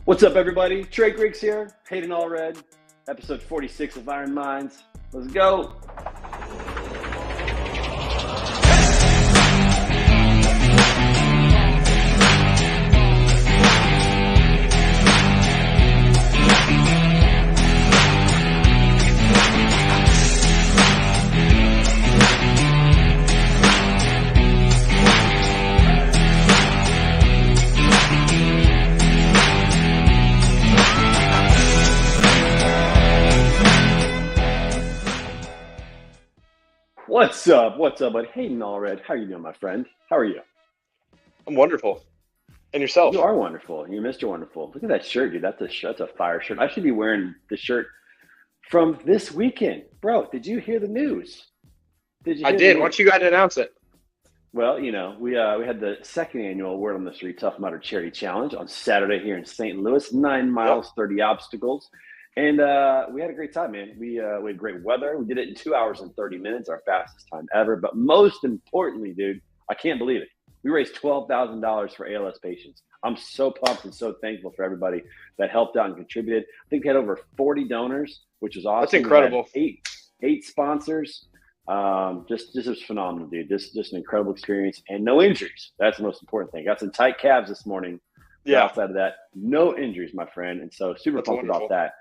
What's up, everybody? Trey Griggs here, Hayden All Red, episode 46 of IronMinds. Let's go. What's up? What's up, bud? Hayden All Red. How are you doing, my friend? How are you? I'm wonderful. And yourself? You are wonderful. You're Mr. Wonderful. Look at that shirt, dude. That's a fire shirt. I should be wearing the shirt from this weekend. Bro, did you hear the news? I did. Why don't you go ahead and announce it? Well, you know, we had the second annual Word on the Street Tough Mudder Charity Challenge on Saturday here in St. Louis. 9 miles, 30 obstacles. And we had a great time, man. We had great weather. We did it in 2 hours and 30 minutes, our fastest time ever. But most importantly, dude, I can't believe it. We raised $12,000 for ALS patients. I'm so pumped and so thankful for everybody that helped out and contributed. I think we had over 40 donors, which was awesome. That's incredible. Eight sponsors. Just was phenomenal, dude. Just an incredible experience and no injuries. That's the most important thing. Got some tight calves this morning. Yeah. Outside of that, no injuries, my friend. And so super pumped about that.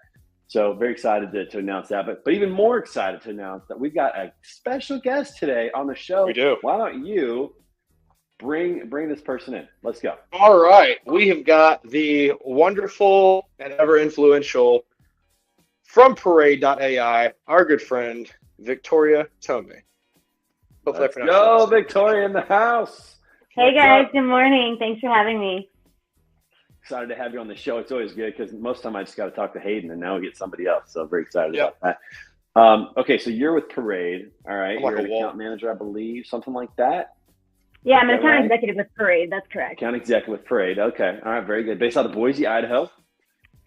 So very excited to announce that, but even more excited to announce that we've got a special guest today on the show. We do. Why don't you bring this person in? Let's go. All right. We have got the wonderful and ever influential from Parade.ai, our good friend, Victoria Tomey. Let's go, Victoria in the house. Hey guys, good morning. Thanks for having me. Excited to have you on the show. It's always good because most of the time I just got to talk to Hayden, and now we get somebody else. So very excited about that. Okay, so you're with Parade. All right, you're an account manager, I believe, something like that. Yeah, I'm an account executive with Parade. That's correct. Account executive with Parade. Okay, all right, very good. Based out of Boise, Idaho.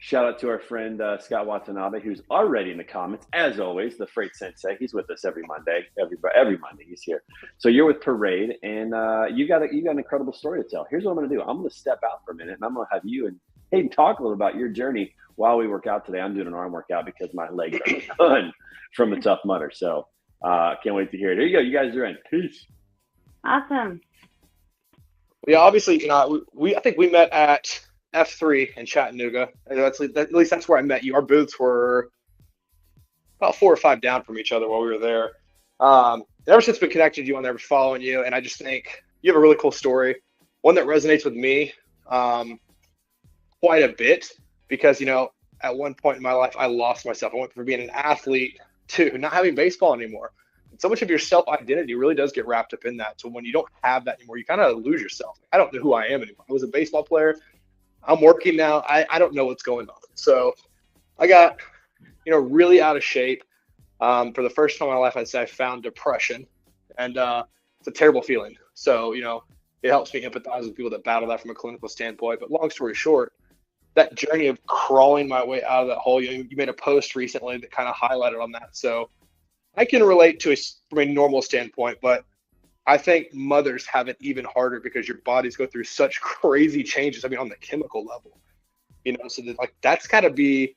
Shout out to our friend Scott Watanabe, who's already in the comments, as always. The Freight Sensei. He's with us every Monday. Every Monday he's here. So you're with Parade, and you got an incredible story to tell. Here's what I'm going to do. I'm going to step out for a minute, and I'm going to have you and Hayden talk a little about your journey while we work out today. I'm doing an arm workout because my legs are done from the Tough Mudder. So can't wait to hear it. There you go. You guys are in. Peace. Awesome. Yeah, obviously, you know, I think we met at F3 in Chattanooga. At least that's where I met you. Our booths were about 4 or 5 down from each other while we were there. Ever since we connected, you on there, following you, and I just think you have a really cool story, one that resonates with me quite a bit because, you know, at one point in my life, I lost myself. I went from being an athlete to not having baseball anymore. And so much of your self-identity really does get wrapped up in that. So when you don't have that anymore, you kind of lose yourself. I don't know who I am anymore. I was a baseball player. I'm working now. I don't know what's going on. So I got, you know, really out of shape. For the first time in my life, I'd say I found depression. And it's a terrible feeling. So, you know, it helps me empathize with people that battle that from a clinical standpoint. But long story short, that journey of crawling my way out of that hole, you made a post recently that kind of highlighted on that. So I can relate to it from a normal standpoint, but I think mothers have it even harder because your bodies go through such crazy changes. I mean, on the chemical level, you know, so that, like, that's got to be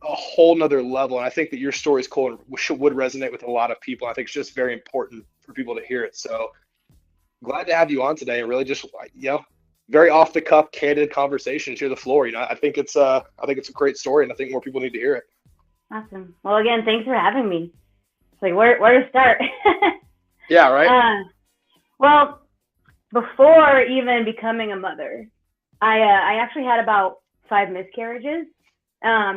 a whole nother level. And I think that your story is cool and would resonate with a lot of people. I think it's just very important for people to hear it. So glad to have you on today and really just, you know, very off the cuff, candid conversation to the floor. You know, I think it's a great story and I think more people need to hear it. Awesome. Well, again, thanks for having me. It's like, where to start? Yeah, right. Well, before even becoming a mother, I actually had about 5 miscarriages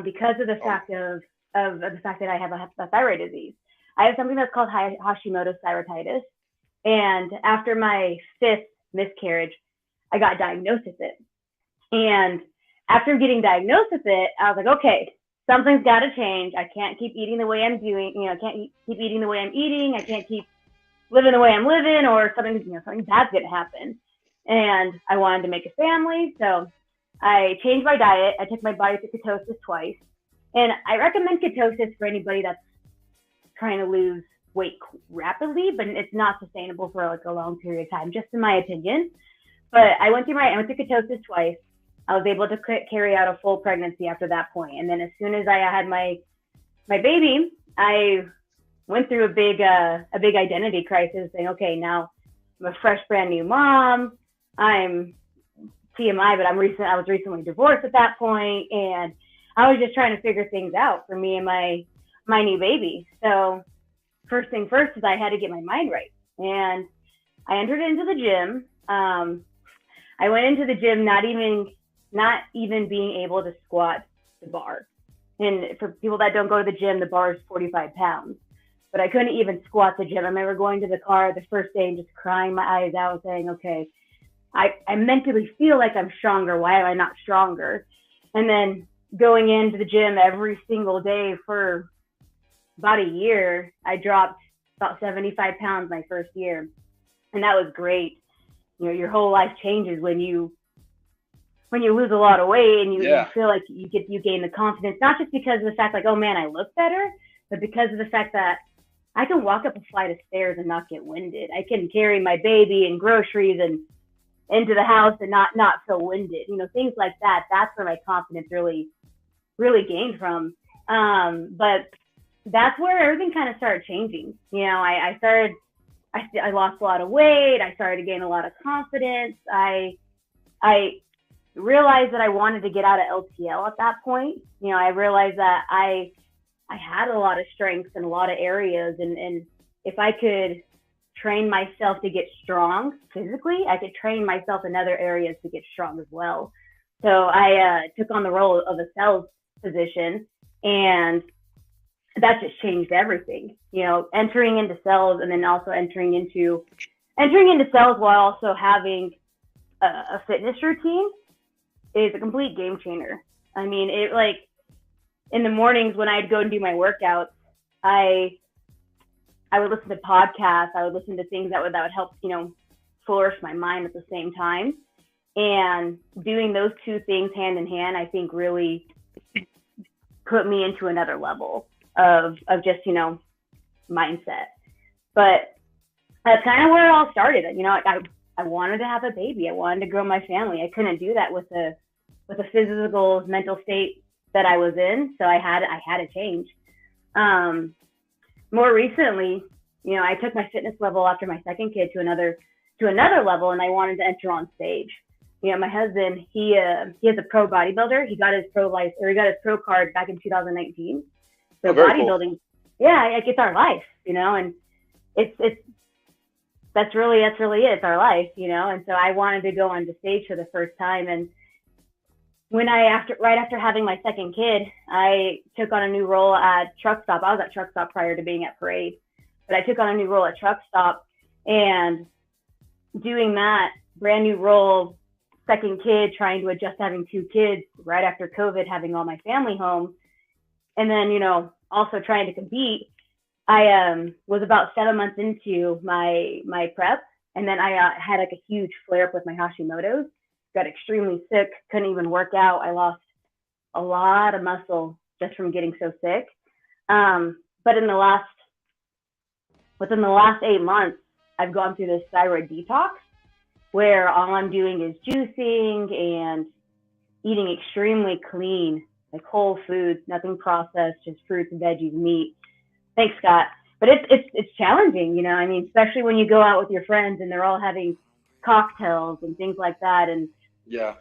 because of the fact of the fact that I have a thyroid disease. I have something that's called Hashimoto's thyroiditis, and after my 5th miscarriage, I got diagnosed with it. And after getting diagnosed with it, I was like, okay, something's got to change. I can't keep eating the way I'm doing. You know, I can't keep eating the way I'm eating. I can't keep living the way I'm living, or something bad's going to happen. And I wanted to make a family. So I changed my diet. I took my body to ketosis twice. And I recommend ketosis for anybody that's trying to lose weight rapidly, but it's not sustainable for like a long period of time, just in my opinion. But I went through ketosis twice. I was able to carry out a full pregnancy after that point. And then as soon as I had my baby, I went through a big identity crisis, saying, okay, now I'm a fresh, brand new mom. I'm TMI, but I was recently divorced at that point, and I was just trying to figure things out for me and my new baby. So first thing first is I had to get my mind right, and I entered into the gym. I went into the gym not even being able to squat the bar. And for people that don't go to the gym, the bar is 45 pounds. But I couldn't even squat the gym. I remember going to the car the first day and just crying my eyes out, saying, okay, I mentally feel like I'm stronger. Why am I not stronger? And then going into the gym every single day for about a year, I dropped about 75 pounds my first year. And that was great. You know, your whole life changes when you lose a lot of weight, and you feel like you gain the confidence, not just because of the fact like, oh man, I look better, but because of the fact that I can walk up a flight of stairs and not get winded. I can carry my baby and groceries and into the house and not feel winded. You know, things like that. That's where my confidence really gained from. But that's where everything kind of started changing. You know, I lost a lot of weight. I started to gain a lot of confidence. I realized that I wanted to get out of LTL at that point. You know, I realized that I had a lot of strengths in a lot of areas, and if I could train myself to get strong physically, I could train myself in other areas to get strong as well. So I took on the role of a sales position, and that just changed everything. You know, entering into sales, and then also entering into sales while also having a fitness routine is a complete game changer. I mean, it like in the mornings when I'd go and do my workouts, I would listen to podcasts. I would listen to things that would help, you know, flourish my mind at the same time. And doing those two things hand in hand, I think really put me into another level of just, you know, mindset. But that's kind of where it all started. You know, I wanted to have a baby. I wanted to grow my family. I couldn't do that with the physical, mental state that I was in. So I had to change. More recently, you know, I took my fitness level after my second kid to another level, and I wanted to enter on stage. You know, my husband, he is a pro bodybuilder. He got his pro card back in 2019. So bodybuilding, cool. Yeah, like it's our life, you know, and that's really it. It's our life, you know. And so I wanted to go on the stage for the first time. And when right after having my second kid, I took on a new role at Truck Stop. I was at Truck Stop prior to being at Parade, but I took on a new role at Truck Stop, and doing that brand new role, second kid, trying to adjust having two kids right after COVID, having all my family home, and then, you know, also trying to compete. I was about 7 months into my prep, and then I had like a huge flare up with my Hashimoto's. Got extremely sick, couldn't even work out. I lost a lot of muscle just from getting so sick. But within the last 8 months, I've gone through this thyroid detox where all I'm doing is juicing and eating extremely clean, like whole foods, nothing processed, just fruits, veggies, meat. Thanks, Scott. But it's challenging, you know. I mean, especially when you go out with your friends and they're all having cocktails and things like that. And yeah,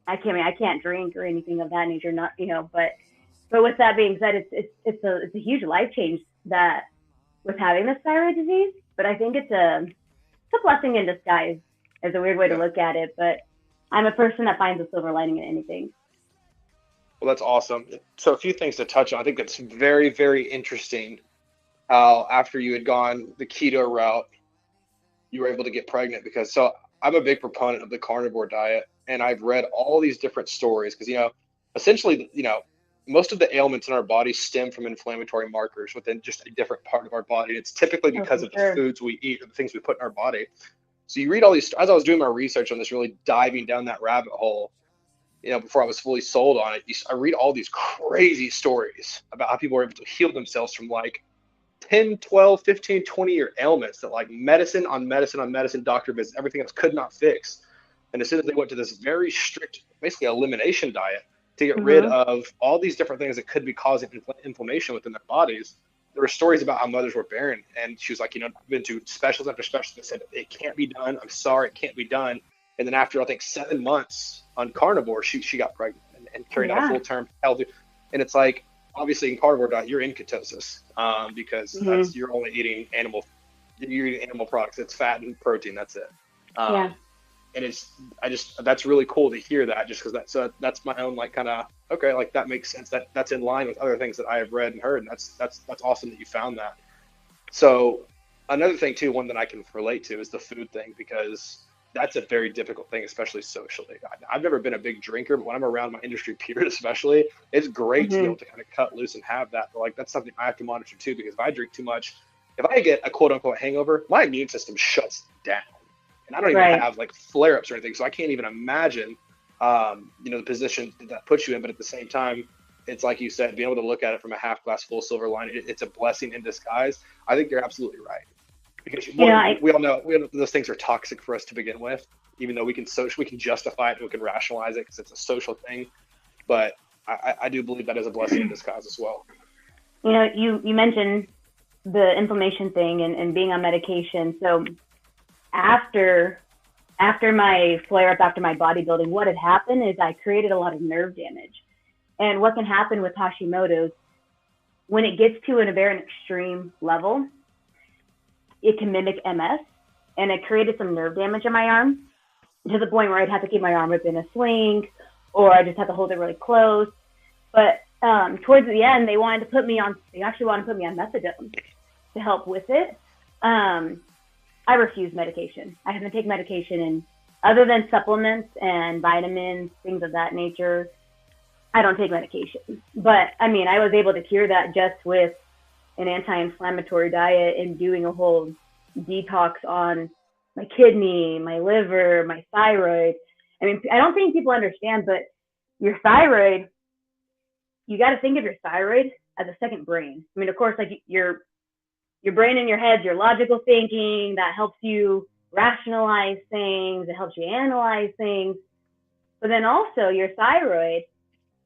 I can't drink or anything of that nature. Not, you know, but with that being said, it's a huge life change that with having this thyroid disease. But I think it's a blessing in disguise. Is a weird way to look at it, but I'm a person that finds a silver lining in anything. Well, that's awesome. So a few things to touch on. I think that's very, very interesting how after you had gone the keto route, you were able to get pregnant, because so I'm a big proponent of the carnivore diet, and I've read all these different stories because, you know, essentially, you know, most of the ailments in our body stem from inflammatory markers within just a different part of our body. It's typically because of the foods we eat or the things we put in our body. So you read all these, as I was doing my research on this, really diving down that rabbit hole, you know, before I was fully sold on it, I read all these crazy stories about how people are able to heal themselves from like 10, 12, 15, 20-year ailments that like medicine on medicine on medicine, doctor visits, everything else could not fix. And as soon as they went to this very strict, basically elimination diet to get rid of all these different things that could be causing inflammation within their bodies, there were stories about how mothers were barren. And she was like, I've been to specialist after specialist that said, it can't be done. I'm sorry, it can't be done. And then after, I think, 7 months on carnivore, she got pregnant and carried out a full-term healthy. And it's like, obviously in carnivore diet, you're in ketosis because you're only eating animal products. It's fat and protein. That's it. And that's really cool to hear that, just because that's my own like kind of, okay, like that makes sense. That's in line with other things that I have read and heard. And that's awesome that you found that. So another thing too, one that I can relate to is the food thing, because that's a very difficult thing, especially socially. I've never been a big drinker, but when I'm around my industry peers, especially, it's great to be able to kind of cut loose and have that. But like, that's something I have to monitor too, because if I drink too much, if I get a quote unquote hangover, my immune system shuts down. And I don't even have like flare-ups or anything, so I can't even imagine, the position that puts you in. But at the same time, it's like you said, being able to look at it from a half glass full silver line, it's a blessing in disguise. I think you're absolutely right, because we all know those things are toxic for us to begin with. Even though we can justify it and we can rationalize it because it's a social thing, but I do believe that is a blessing in disguise as well. You mentioned the inflammation thing and being on medication, so. After my flare-up, after my bodybuilding, what had happened is I created a lot of nerve damage. And what can happen with Hashimoto's, when it gets to a very extreme level, it can mimic MS. And it created some nerve damage in my arm to the point where I'd have to keep my arm up in a sling, or I just have to hold it really close. But towards the end, they actually wanted to put me on methadone to help with it. I refuse medication. I haven't taken medication, and other than supplements and vitamins, things of that nature, I don't take medication. But I mean, I was able to cure that just with an anti-inflammatory diet and doing a whole detox on my kidney, my liver, my thyroid. I mean, I don't think people understand, but your thyroid, you got to think of your thyroid as a second brain. I mean, of course, like your brain in your head, your logical thinking, that helps you rationalize things, it helps you analyze things. But then also your thyroid,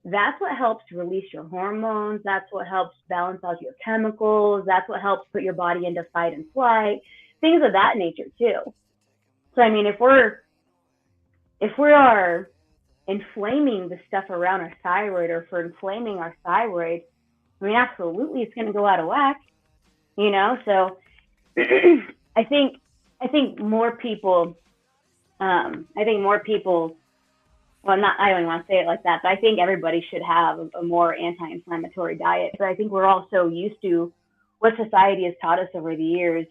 that's what helps release your hormones. That's what helps balance out your chemicals. That's what helps put your body into fight and flight, things of that nature too. So, I mean, if we are inflaming the stuff around our thyroid, or if we're inflaming our thyroid, I mean, absolutely, it's going to go out of whack. So I think more people, well, I don't even want to say it like that, but I think everybody should have a more anti-inflammatory diet. But I think we're all so used to what society has taught us over the years,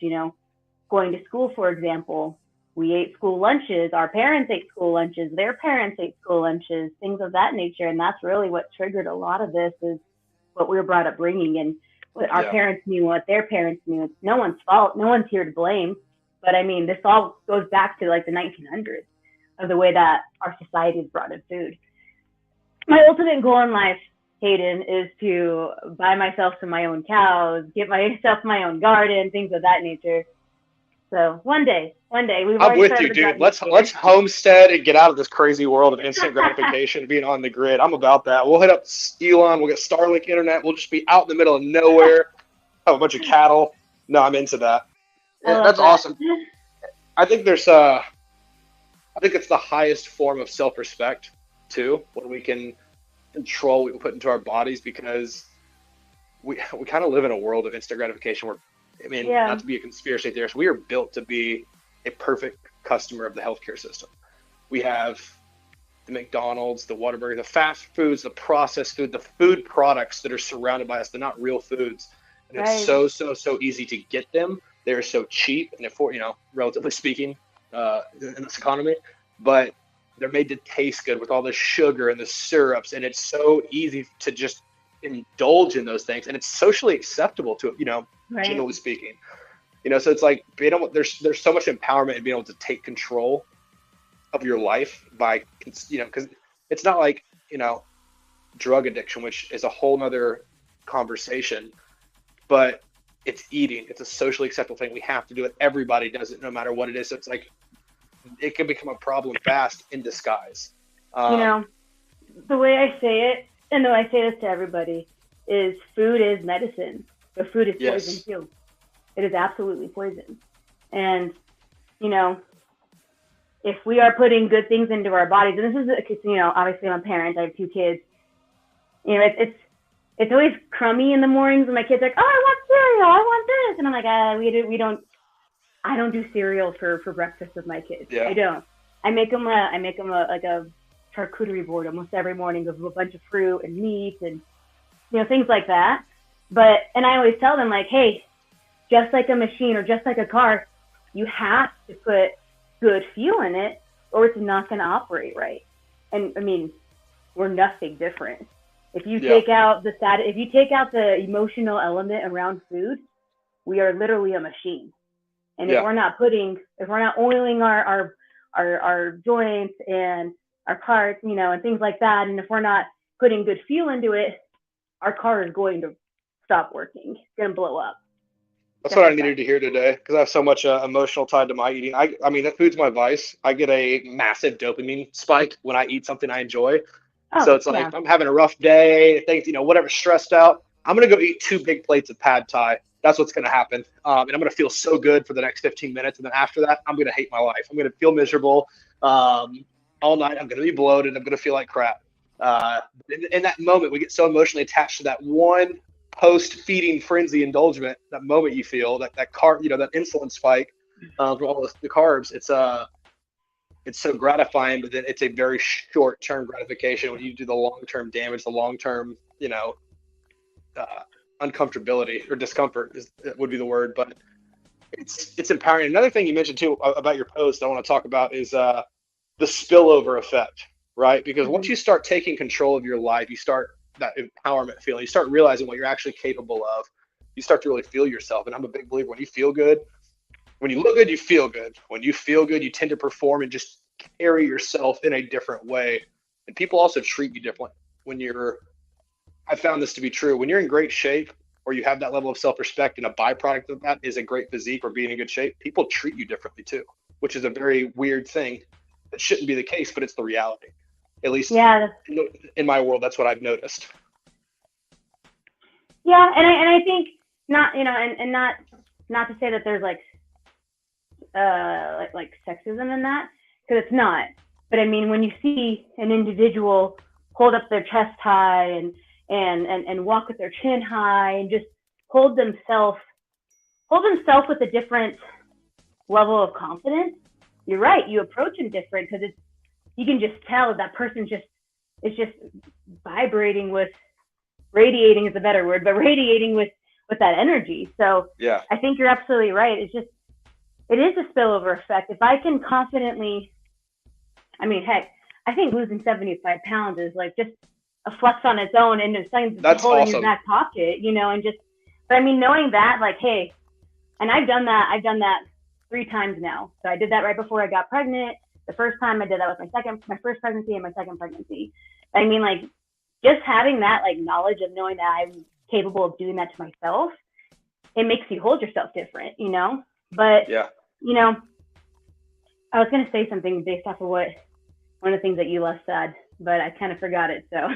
going to school, for example, we ate school lunches, our parents ate school lunches, their parents ate school lunches, things of that nature. And that's really what triggered a lot of this, is what we were brought up bringing in. What our parents knew, what their parents knew. It's no one's fault. No one's here to blame. But I mean, this all goes back to like the 1900s of the way that our society has brought in food. My ultimate goal in life, Hayden, is to buy myself some of my own cows, get myself my own garden, things of that nature. So one day, I'm with you, dude. Let's homestead and get out of this crazy world of instant gratification, being on the grid. I'm about that. We'll hit up Elon. We'll get Starlink internet. We'll just be out in the middle of nowhere. Have a bunch of cattle. No, I'm into that. That's awesome. I think it's the highest form of self-respect too, when we can control what we put into our bodies, because we kind of live in a world of instant gratification where, not to be a conspiracy theorist, we are built to be a perfect customer of the healthcare system. We have the McDonald's, the Whataburger, the fast foods, the processed food, the food products that are surrounded by us. They're not real foods. And it's so easy to get them. They're so cheap and relatively speaking, in this economy, but they're made to taste good with all the sugar and the syrups. And it's so easy to just indulge in those things. And it's socially acceptable to, generally speaking. So it's like there's so much empowerment in being able to take control of your life by, because it's not like, drug addiction, which is a whole nother conversation, but it's eating. It's a socially acceptable thing. We have to do it. Everybody does it, no matter what it is. So it's like, it can become a problem fast in disguise. The way I say it, and though I say this to everybody, is food is medicine, but food is poison too. It is absolutely poison. And, if we are putting good things into our bodies, and this is, obviously I'm a parent, I have 2 kids, it's always crummy in the mornings when my kids are like, oh, I want cereal, I want this. And I'm like, I don't do cereal for breakfast with my kids. Yeah. I don't. I make them a charcuterie board almost every morning of a bunch of fruit and meat and, things like that. And I always tell them, like, hey, just like a machine or just like a car, you have to put good fuel in it or it's not going to operate right. And I mean, we're nothing different. If you take out the emotional element around food, we are literally a machine. And if we're not oiling our joints and our parts, and things like that, and if we're not putting good fuel into it, our car is going to stop working. It's going to blow up. That's what I needed to hear today, because I have so much emotional tied to my eating. I mean, that food's my vice. I get a massive dopamine spike when I eat something I enjoy. So it's like, I'm having a rough day, things, whatever, stressed out. I'm going to go eat 2 big plates of pad thai. That's what's going to happen. And I'm going to feel so good for the next 15 minutes. And then after that, I'm going to hate my life. I'm going to feel miserable all night. I'm going to be bloated. I'm going to feel like crap. In that moment, we get so emotionally attached to that one post-feeding frenzy indulgence, that moment you feel, that carb, that insulin spike from all the carbs. It's so gratifying, but then it's a very short-term gratification when you do the long-term damage, the long-term, uncomfortability or discomfort would be the word, but it's empowering. Another thing you mentioned too about your post I want to talk about is the spillover effect, right? Because once you start taking control of your life, you start that empowerment feeling, you start realizing what you're actually capable of, you start to really feel yourself. And I'm a big believer, when you feel good, when you look good, you feel good. When you feel good, you tend to perform and just carry yourself in a different way. And people also treat you differently. I found this to be true. When you're in great shape, or you have that level of self-respect, and a byproduct of that is a great physique or being in good shape, people treat you differently too, which is a very weird thing. It shouldn't be the case, but it's the reality. At least in my world, that's what I've noticed. Yeah, and I think not to say that there's like sexism in that, because it's not. But I mean, when you see an individual hold up their chest high and walk with their chin high and just hold themselves with a different level of confidence, you're right. You approach them different, because you can just tell that person is just vibrating with, radiating is a better word, but radiating with that energy. So yeah, I think you're absolutely right. It is a spillover effect. If I can confidently, I mean, heck, I think losing 75 pounds is like just a flex on its own, and it's something to hold in your back pocket, but I mean, knowing that, like, hey, and I've done that 3 times now. So I did that right before I got pregnant. The first time I did that with my first pregnancy and my second pregnancy. I mean, like, just having that, like, knowledge of knowing that I'm capable of doing that to myself, it makes you hold yourself different, But, yeah, I was going to say something based off of one of the things that you last said, but I kind of forgot it. So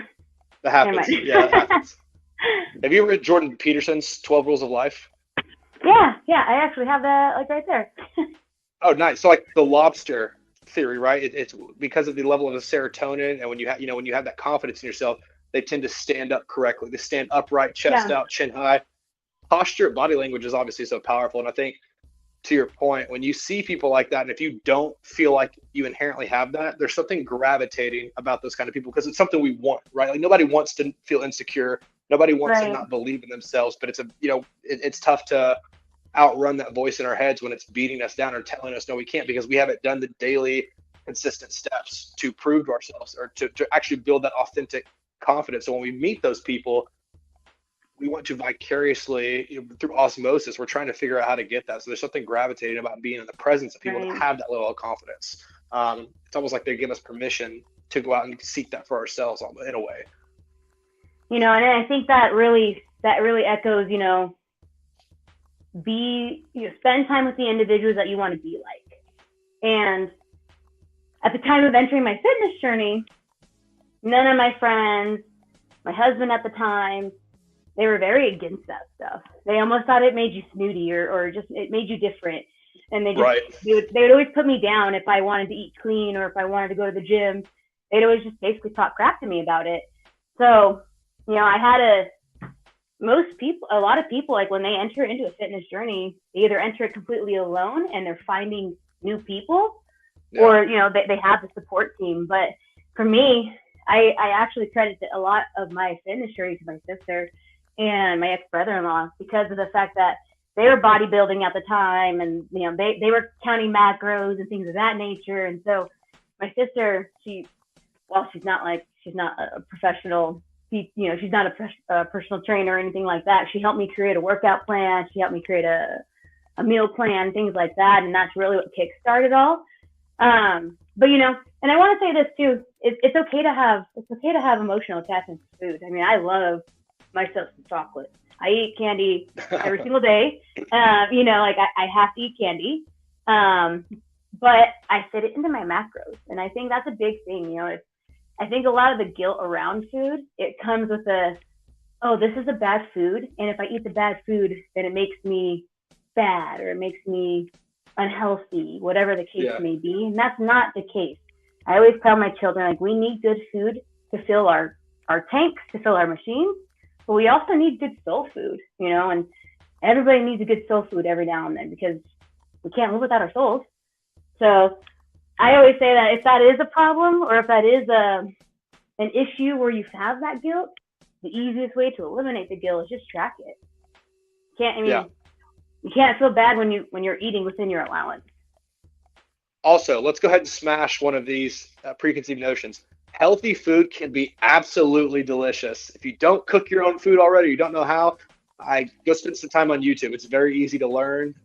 that happens. Yeah, that happens. Have you read Jordan Peterson's 12 Rules of Life? Yeah, I actually have that, like, right there. Oh, nice. So, like, the lobster theory, right? It's because of the level of the serotonin, and when you have that confidence in yourself, they tend to stand up correctly. They stand upright, chest out, chin high. Posture, body language is obviously so powerful. And I think, to your point, when you see people like that, and if you don't feel like you inherently have that, there's something gravitating about those kind of people, because it's something we want, right? Like, nobody wants to feel insecure. Nobody wants to not believe in themselves, but it's tough to outrun that voice in our heads when it's beating us down or telling us no, we can't, because we haven't done the daily consistent steps to prove to ourselves, or to actually build that authentic confidence. So when we meet those people, we want to vicariously, through osmosis, we're trying to figure out how to get that. So there's something gravitating about being in the presence of people that have that level of confidence. It's almost like they give us permission to go out and seek that for ourselves in a way. And I think that really echoes, spend time with the individuals that you want to be like. And at the time of entering my fitness journey, none of my friends, my husband at the time, they were very against that stuff. They almost thought it made you snooty or just it made you different. And they would always put me down if I wanted to eat clean or if I wanted to go to the gym. They'd always just basically talk crap to me about it. So, you know, a lot of people, like when they enter into a fitness journey, they either enter it completely alone and they're finding new people, or, you know, they have the support team. But for me, I actually credit a lot of my fitness journey to my sister and my ex-brother-in-law, because of the fact that they were bodybuilding at the time, and, you know, they were counting macros and things of that nature. And so my sister, she's not a professional, you know, she's not a personal trainer or anything like that. She helped me create a workout plan. She helped me create a meal plan, things like that. And that's really what kickstarted all. But, you know, and I want to say this too, it's okay to have emotional attachments to food. I mean, I love myself some chocolate. I eat candy every single day. You know, like I have to eat candy. But I fit it into my macros. And I think that's a big thing. You know, I think a lot of the guilt around food, it comes with this is a bad food. And if I eat the bad food, then it makes me bad or it makes me unhealthy, whatever the case may be. And that's not the case. I always tell my children, like, we need good food to fill our tanks, to fill our machines. But we also need good soul food, you know, and everybody needs a good soul food every now and then, because we can't live without our souls. So I always say that if that is a problem, or if that is an issue where you have that guilt, the easiest way to eliminate the guilt is just track it. You can't feel bad when you're eating within your allowance. Also, let's go ahead and smash one of these preconceived notions. Healthy food can be absolutely delicious. If you don't cook your own food already, you don't know how, I go spend some time on YouTube. It's very easy to learn.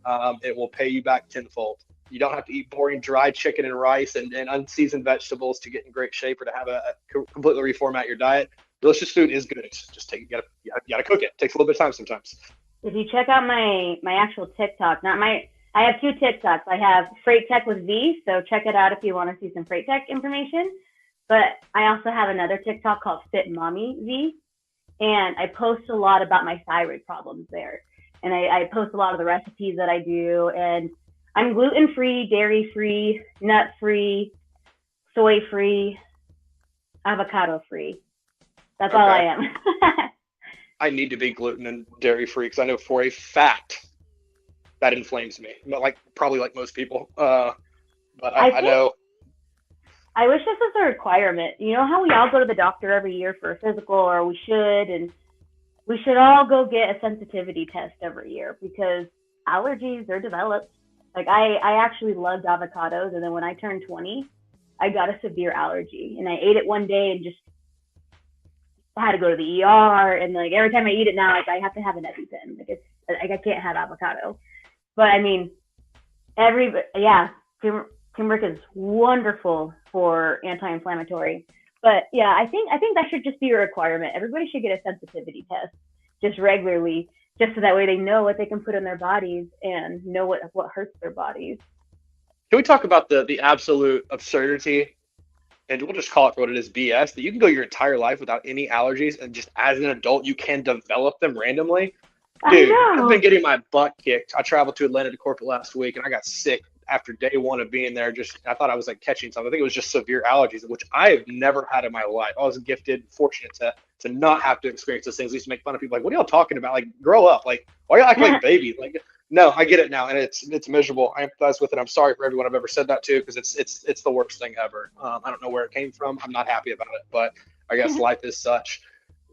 It will pay you back tenfold. You don't have to eat boring dry chicken and rice and unseasoned vegetables to get in great shape or to have a completely reformat your diet. Delicious food is good. Just you gotta cook it. It takes a little bit of time sometimes. If you check out my actual TikTok, I have 2 TikToks. I have Freight Tech with V, so check it out if you want to see some Freight Tech information. But I also have another TikTok called Fit Mommy V, and I post a lot about my thyroid problems there. And I post a lot of the recipes that I do, and I'm gluten-free, dairy-free, nut-free, soy-free, avocado-free. That's all I am. I need to be gluten and dairy-free because I know for a fact that inflames me, probably like most people. But I know. I wish this was a requirement. You know how we all go to the doctor every year for a physical, or we should all go get a sensitivity test every year, because allergies are developed. Like I actually loved avocados, and then when I turned 20, I got a severe allergy, and I ate it one day and just I had to go to the ER. And like every time I eat it now, like I have to have an EpiPen. Like I can't have avocado. But I mean, turmeric is wonderful for anti-inflammatory. But yeah, I think that should just be a requirement. Everybody should get a sensitivity test just regularly, just so that way they know what they can put in their bodies and know what hurts their bodies. Can we talk about the absolute absurdity, and we'll just call it for what it is, BS, that you can go your entire life without any allergies, and just as an adult you can develop them randomly? Dude, I've been getting my butt kicked. I traveled to Atlanta to corporate last week, and I got sick after day one of being there. I thought I was like catching something. I think it was just severe allergies, which I have never had in my life. I was gifted, fortunate to not have to experience those things. I used to make fun of people like, what are y'all talking about? Like, grow up. Like, why are you acting like baby? Like, no, I get it now, and it's miserable. I empathize with it. I'm sorry for everyone I've ever said that to, because it's the worst thing ever. I don't know where it came from. I'm not happy about it, but I guess life is such.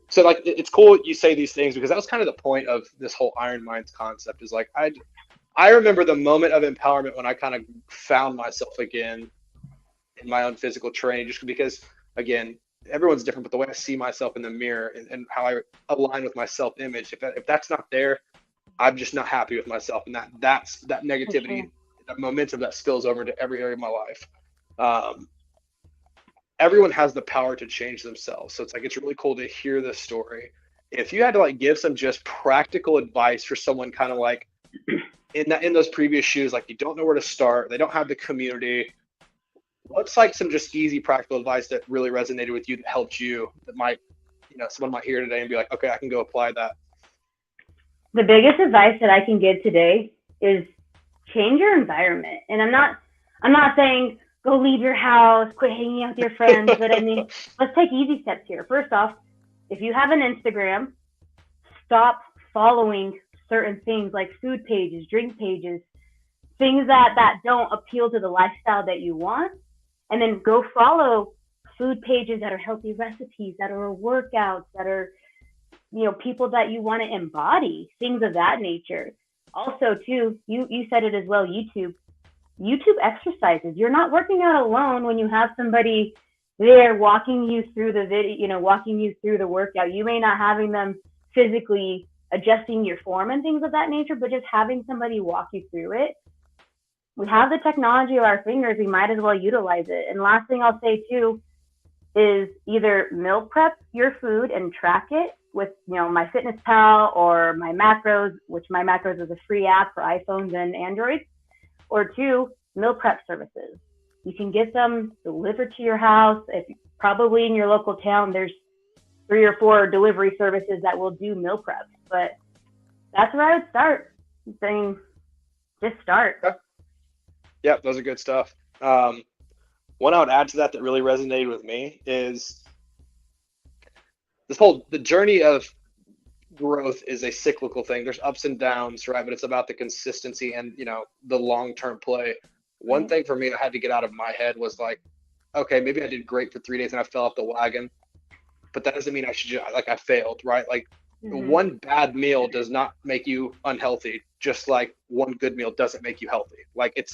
So like, it's cool you say these things, because that was kind of the point of this whole IronMinds concept, is like, I remember the moment of empowerment when I kind of found myself again in my own physical training, just because, again, everyone's different, but the way I see myself in the mirror and how I align with my self-image, if that's not there, I'm just not happy with myself. And that's that negativity, that momentum that spills over into every area of my life. Everyone has the power to change themselves. So it's really cool to hear this story. If you had to like give some just practical advice for someone kind of like in those previous shoes, like you don't know where to start, they don't have the community, What's like some just easy practical advice that really resonated with you that helped you, that might, someone might hear today and be like, okay, I can go apply that? The biggest advice that I can give today is change your environment. And I'm not saying go leave your house, quit hanging out with your friends, but I mean, let's take easy steps here. First off, if you have an Instagram, stop following certain things like food pages, drink pages, things that don't appeal to the lifestyle that you want. And then go follow food pages that are healthy recipes, that are workouts, that are, people that you want to embody, things of that nature. Also, too, you said it as well, YouTube exercises. You're not working out alone when you have somebody there walking you through the video, walking you through the workout. You may not having them physically adjusting your form and things of that nature, but just having somebody walk you through it. We have the technology at our fingers. We might as well utilize it. And last thing I'll say too is either meal prep your food and track it with, MyFitnessPal or My Macros, which My Macros is a free app for iPhones and Androids, or two, meal prep services. You can get them delivered to your house. If probably in your local town, there's 3 or 4 delivery services that will do meal preps. But that's where I would start. Saying, just start. Yep, those are good stuff. One I would add to that really resonated with me is the journey of growth is a cyclical thing. There's ups and downs, right? But it's about the consistency and, the long-term play. One thing for me I had to get out of my head was like, okay, maybe I did great for 3 days and I fell off the wagon, but that doesn't mean I failed, right? Like one bad meal does not make you unhealthy, just like one good meal doesn't make you healthy. Like it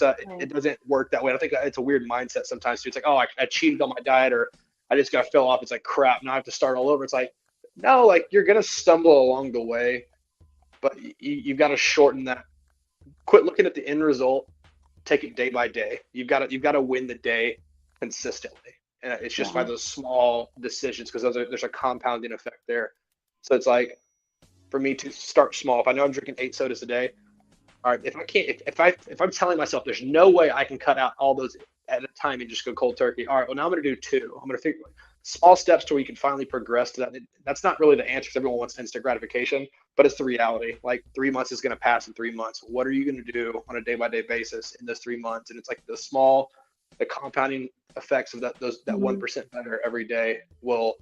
doesn't work that way. I think it's a weird mindset sometimes too. It's like, oh, I cheated on my diet, or I just got fell off. It's like, crap, now I have to start all over. It's like, no, like you're going to stumble along the way, but you've got to shorten that. Quit looking at the end result. Take it day by day. You've got to win the day consistently. And it's just by those small decisions, because there's a compounding effect there. So it's like, for me to start small, if I know I'm drinking 8 sodas a day, all right, if I'm telling myself there's no way I can cut out all those at a time and just go cold turkey, all right, well, now I'm going to do 2. I'm going to figure small steps to where you can finally progress to that. That's not really the answer, because everyone wants instant gratification, but it's the reality. Like 3 months is going to pass in 3 months. What are you going to do on a day-by-day basis in those 3 months? And it's like the compounding effects of that 1% better every day will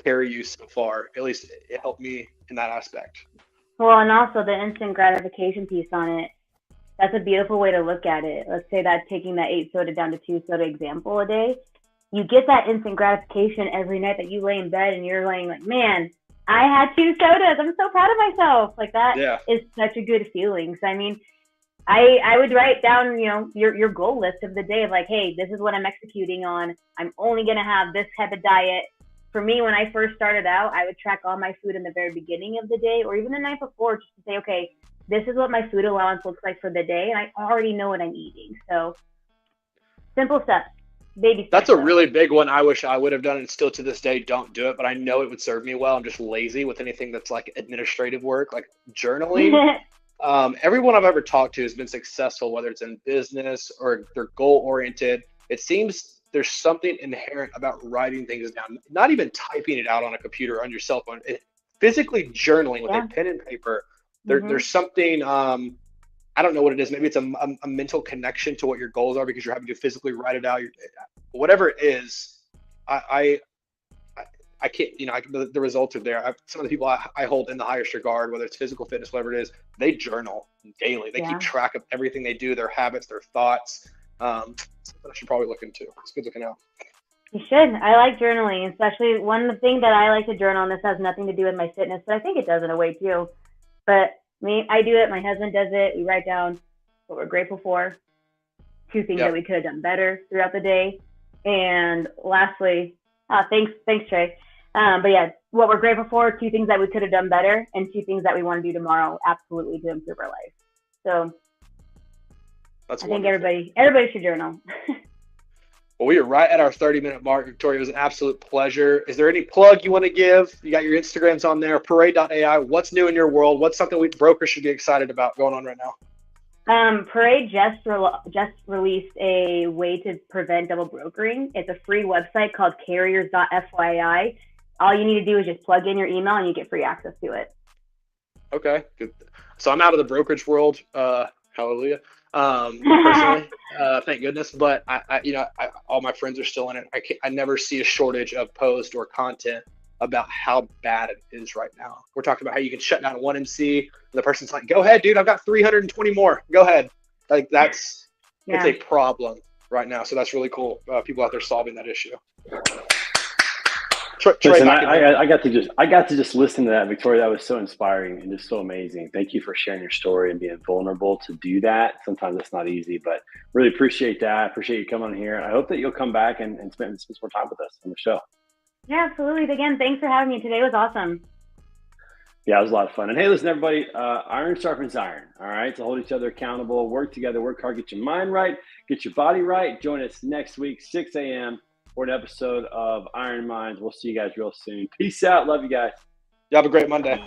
carry you so far. At least it helped me in that aspect. Well, and also the instant gratification piece on it, that's a beautiful way to look at it. Let's say that taking that 8 soda down to 2 soda example a day, you get that instant gratification every night that you lay in bed and you're laying like, man, I had 2 sodas. I'm so proud of myself. Like that is such a good feeling. So, I mean, I would write down, your goal list of the day of like, hey, this is what I'm executing on. I'm only going to have this type of diet. For me, when I first started out, I would track all my food in the very beginning of the day or even the night before, just to say, okay, this is what my food allowance looks like for the day. And I already know what I'm eating. So simple steps. Baby steps. That's a really big one. I wish I would have done it. Still to this day, don't do it, but I know it would serve me well. I'm just lazy with anything that's like administrative work, like journaling. Everyone I've ever talked to has been successful, whether it's in business or they're goal oriented. It seems there's something inherent about writing things down, not even typing it out on a computer or on your cell phone. Physically journaling with a pen and paper. There's something, I don't know what it is. Maybe it's a mental connection to what your goals are because you're having to physically write it out. Whatever it is, I can't, the results are there. Some of the people I hold in the highest regard, whether it's physical fitness, whatever it is, they journal daily. They keep track of everything they do, their habits, their thoughts. Something I should probably look into. It's good looking out. You should. I like journaling, especially one thing that I like to journal, and this has nothing to do with my fitness, but I think it does in a way too. But I do it. My husband does it. We write down what we're grateful for, 2 things that we could have done better throughout the day, and lastly, thanks Trey. But yeah, what we're grateful for, 2 things that we could have done better, and 2 things that we want to do tomorrow, absolutely, to improve our life. So that's I think everybody should journal. Well, we are right at our 30-minute mark, Victoria. It was an absolute pleasure. Is there any plug you want to give? You got your Instagrams on there, parade.ai. What's new in your world? What's something brokers should be excited about going on right now? Parade just released a way to prevent double brokering. It's a free website called carriers.fyi. All you need to do is just plug in your email and you get free access to it. Okay, good. So I'm out of the brokerage world. Hallelujah. Personally, thank goodness. But all my friends are still in it. I never see a shortage of posts or content about how bad it is right now. We're talking about how you can shut down one MC, and the person's like, "Go ahead, dude. I've got 320 more. Go ahead." Like it's a problem right now. So that's really cool. People out there solving that issue. Listen, I got to just listen to that, Victoria. That was so inspiring and just so amazing. Thank you for sharing your story and being vulnerable to do that. Sometimes it's not easy, but really appreciate that. Appreciate you coming on here. I hope that you'll come back and spend some more time with us on the show. Yeah, absolutely. Again, thanks for having me. Today was awesome. Yeah, it was a lot of fun. And hey, listen, everybody, iron sharpens iron. All right. So hold each other accountable, work together, work hard, get your mind right, get your body right. Join us next week, 6 a.m. for an episode of IronMinds. We'll see you guys real soon. Peace out. Love you guys. You have a great Monday.